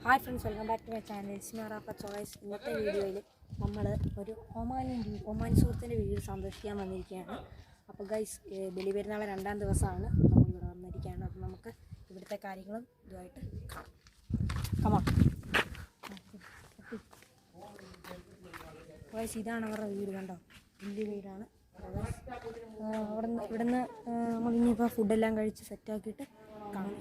Hi friends, welcome back to my channel. It's me Rafa choice. ഇന്നത്തെ വീഡിയോയിൽ നമ്മൾ ഒരു ഒമാൻ സുഹൃത്തിൻ്റെ വീഡിയോ സന്ദർശിക്കാൻ വന്നിരിക്കുകയാണ്. അപ്പോൾ ഗൈസ്, ബലിപെരുന്നാൾ 2ാം ദിവസമാണ് നമ്മളിവിടെ വന്നിരിക്കുകയാണ്. അപ്പോൾ നമുക്ക് ഇവിടുത്തെ കാര്യങ്ങളും ഇതുമായിട്ട് കാണാം. കമോൺ ഗൈസ്, ഇതാണ് അവരുടെ വീട്. കണ്ടോ, വലിയ വീടാണ്. ഇവിടുന്ന് നമ്മൾ ഇനിയിപ്പോൾ ഫുഡെല്ലാം കഴിച്ച് സെറ്റാക്കിയിട്ട് കാണാം.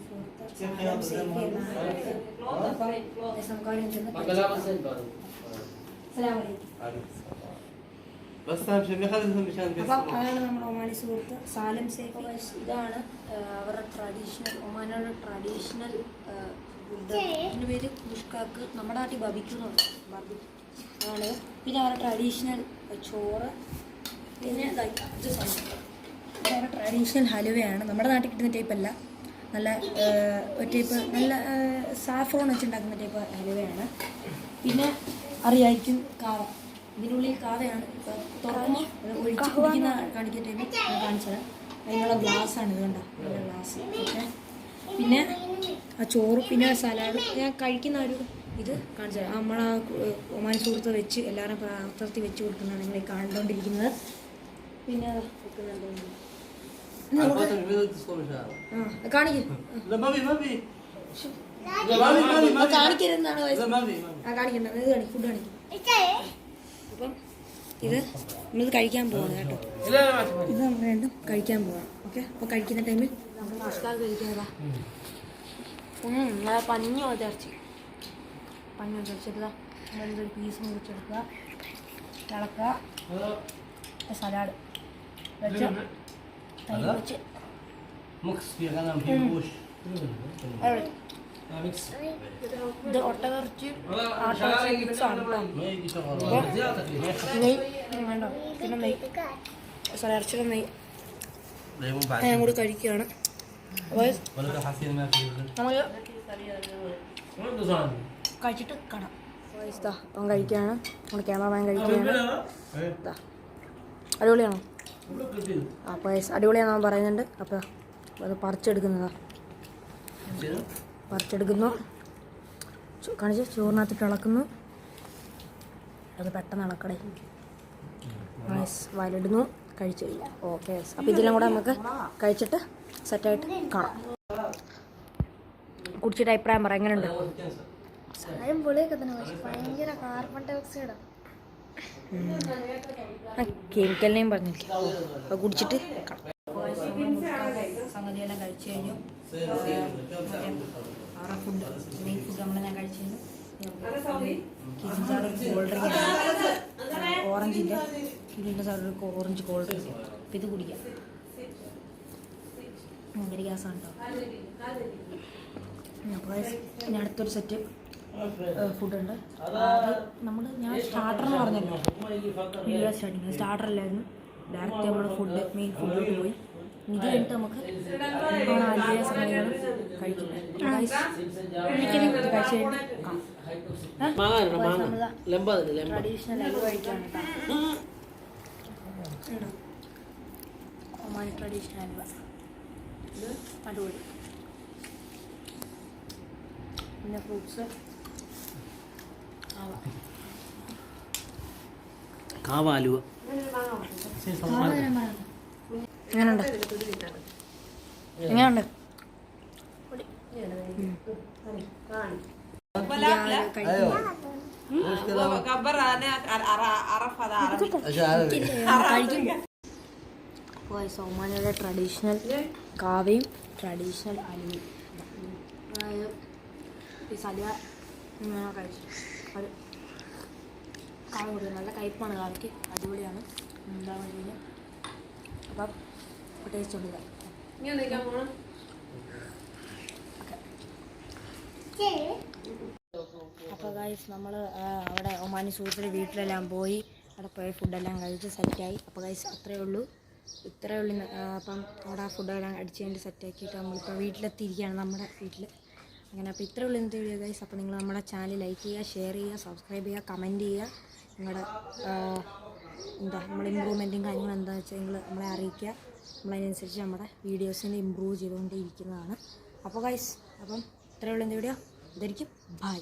അപ്പം അതാണ് നമ്മുടെ ഒമാനി സുഹൃത്ത് സാലം സേഫ്. ഇതാണ് അവരുടെ ട്രഡീഷണൽ, ഒമാനുള്ള ട്രഡീഷണൽ ഫുഡ്. ഇതിൻ്റെ പേര് മുഷ്കാക്ക്, നമ്മുടെ നാട്ടിൽ ബബിക്യൂ എന്ന് പറയും. ബബി ആണ്. പിന്നെ അവരുടെ ട്രഡീഷണൽ ചോറ്. പിന്നെ അവരുടെ ട്രഡീഷണൽ ഹലുവയാണ്. നമ്മുടെ നാട്ടിൽ കിട്ടുന്ന ടൈപ്പല്ല, നല്ല ഒരു ടൈപ്പ്, നല്ല സാഫ്രോൺ വെച്ചുണ്ടാക്കുന്ന ടൈപ്പ് ഹലുവയാണ്. പിന്നെ അറിയായിരിക്കും കാവ. ഇതിനുള്ളിൽ കാവയാണ്. തുറക്കുമ്പോൾ ഒഴിച്ച് കുടിക്കുന്ന കാണിക്കുന്ന ടൈപ്പ് കാണിച്ചത്. അതിനുള്ള ഗ്ലാസ്സാണ് ഇത്. കണ്ടോ, നല്ല ഗ്ലാസ്. ഓക്കെ, പിന്നെ ആ ചോറ്, പിന്നെ സലാഡ്. ഞാൻ കഴിക്കുന്ന ഒരു ഇത് കാണിച്ചത് നമ്മളാ ഒമാൻ സുഹൃത്ത് വെച്ച് എല്ലാവരും പാത്രത്തിൽ വെച്ച് കൊടുക്കുന്നതാണ് നിങ്ങൾ കണ്ടുകൊണ്ടിരിക്കുന്നത്. പിന്നെ കാണിക്കരുതെന്നാണ് കാണിക്കേണ്ടത്. ഇത് ഫുഡ് കാണിക്കും. അപ്പം ഇത് നമ്മളിത് കഴിക്കാൻ പോവാണ് കേട്ടോ. ഇത് നമ്മൾ രണ്ടും കഴിക്കാൻ പോവാം. ഓക്കെ, അപ്പോൾ കഴിക്കുന്ന ടൈമിൽ നമ്മൾ മസാല കഴിക്കുന്നതാ. നല്ല പഞ്ഞു ഇറച്ചി, പഞ്ഞു ഇറച്ചിട്ട് നമ്മളൊരു പീസ് മുറിച്ചെടുക്കുക, ഇളക്കുക, സലാഡ് വെച്ച് തൈര് വെച്ച് ഇത് ഒട്ടകറിച്ച് മിക്സാണ് കേട്ടോ. നെയ് വേണ്ടോ, പിന്നെ നെയ്, ഇറച്ചിയുടെ നെയ് ഞാൻ കൂടി കഴിക്കുകയാണ്. അപ്പോൾ നമുക്ക് കഴിച്ചിട്ട് കാണാം. അപ്പം കഴിക്കുകയാണ്, നമ്മുടെ ക്യാമറമാൻ കഴിക്കുകയാണ്. അടിപൊളിയാണോ? അപ്പോൾ അടിപൊളിയാണെന്ന് പറയുന്നുണ്ട്. അപ്പോൾ അത് പറിച്ചെടുക്കുന്നതാണ്. പറിച്ചെടുക്കുന്നു, കാണിച്ച് ചോറിനകത്തിട്ട് ഇളക്കുന്നു. അത് പെട്ടെന്ന് ഇളക്കടേ. വയലിടുന്നു, കഴിച്ചു കഴിഞ്ഞു. ഓക്കെ, അപ്പോൾ ഇതെല്ലാം കൂടെ നമുക്ക് കഴിച്ചിട്ട് സെറ്റായിട്ട് കാണാം. കുടിച്ചിട്ട് അഭിപ്രായം പറയാം, എങ്ങനെയുണ്ട്? പൊളിയൊക്കെ തന്നെ, പക്ഷെ ഭയങ്കര കാർബൺ ഡൈ ഓക്സൈഡാണ്. കെമിക്കലിനെയും പറഞ്ഞില്ല. അപ്പോൾ കുടിച്ചിട്ട് സംഗതിയെല്ലാം കഴിച്ചു കഴിഞ്ഞു. അവരുടെ ഫുഡ്, മെയിൻ ഫുഡ് നമ്മളെല്ലാം കഴിച്ചു കഴിഞ്ഞു. കോൾഡ് ഡ്രിങ്ക്, ഓറഞ്ചിൻ്റെ കിലിൻ്റെ സൈഡിൽ ഓറഞ്ച് കോൾഡ് ഡ്രിങ്ക്. അപ്പം ഇത് കുടിക്കാം. ഭയങ്കര ഗ്യാസാണ് കേട്ടോ. അപ്പോൾ ഇനി അടുത്തൊരു സെറ്റ് ഫുഡുണ്ട്. അത് ഞാൻ സ്റ്റാർട്ടർ എന്ന് പറഞ്ഞല്ലോ വീഡിയോ സ്റ്റാർട്ടിങ്. സ്റ്റാർട്ടറല്ലായിരുന്നു, ഡയറക്റ്റ് നമ്മൾ ഫുഡ്, മെയിൻ ഫുഡിലോട്ട് പോയി. ഇത് കഴിഞ്ഞിട്ട് നമുക്ക് വലിയ സമയങ്ങളും കഴിക്കുന്നത്. കഴിച്ച് കഴിഞ്ഞിട്ട് ട്രഡീഷണൽ അലുവ കഴിക്കാണ് കേട്ടോ. ഒമാനി ട്രഡീഷണൽ അലുവ, ഇത് അടിപൊളി. പിന്നെ ഫ്രൂട്ട്സ്, കാവാലുവ. എങ്ങനെയുണ്ട്? എങ്ങനെയുണ്ട്? ഒമാനിയുടെ ട്രഡീഷണൽ കാവയും ട്രഡീഷണൽ അലുവയും. അതായത് ഈ സദ്യ കഴിച്ചു. അത് കാവ കൊടുക്കുന്നത് നല്ല കയ്പ്പാണ്. കാവയ്ക്ക് അടിപൊളിയാണ്. എന്താണെന്ന് വെച്ച് കഴിഞ്ഞാൽ അപ്പം ടേസ്റ്റ് ഉണ്ട്. അപ്പോൾ ഗൈസ്, നമ്മൾ അവിടെ ഒമാനി സുഹൃത്തിൻ്റെ വീട്ടിലെല്ലാം പോയി, അവിടെ പോയി ഫുഡെല്ലാം കഴിച്ച് സെറ്റായി. അപ്പോൾ ഗൈസ്, ഇത്രയേ ഉള്ളൂ. അപ്പം അവിടെ ഫുഡെല്ലാം അടിച്ച് കഴിഞ്ഞിട്ട് സെറ്റാക്കിയിട്ട് നമ്മളിപ്പോൾ വീട്ടിലെത്തിയിരിക്കുകയാണ്, നമ്മുടെ വീട്ടിൽ. അങ്ങനെ അപ്പോൾ ഇത്രയേ ഉള്ളൂ ഇന്നത്തെ വീഡിയോ ഗൈസ്. അപ്പോൾ നിങ്ങൾ നമ്മുടെ ചാനൽ ലൈക്ക് ചെയ്യുക, ഷെയർ ചെയ്യുക, സബ്സ്ക്രൈബ് ചെയ്യുക, കമൻറ്റ് ചെയ്യുക. നിങ്ങളുടെ നമ്മൾ ഇമ്പ്രൂവ്മെൻറ്റും കാര്യങ്ങളും എന്താണെന്ന് വെച്ചാൽ നിങ്ങൾ നമ്മളെ അറിയിക്കുക. നമ്മളതിനനുസരിച്ച് നമ്മുടെ വീഡിയോസിനെ ഇമ്പ്രൂവ് ചെയ്തുകൊണ്ടേ ഇരിക്കുന്നതാണ്. അപ്പോൾ ഗൈസ്, അപ്പം ഇത്രയേ ഉള്ളൂ ഇന്നത്തെ വീഡിയോ. ഇതായിരിക്കും ബൈ.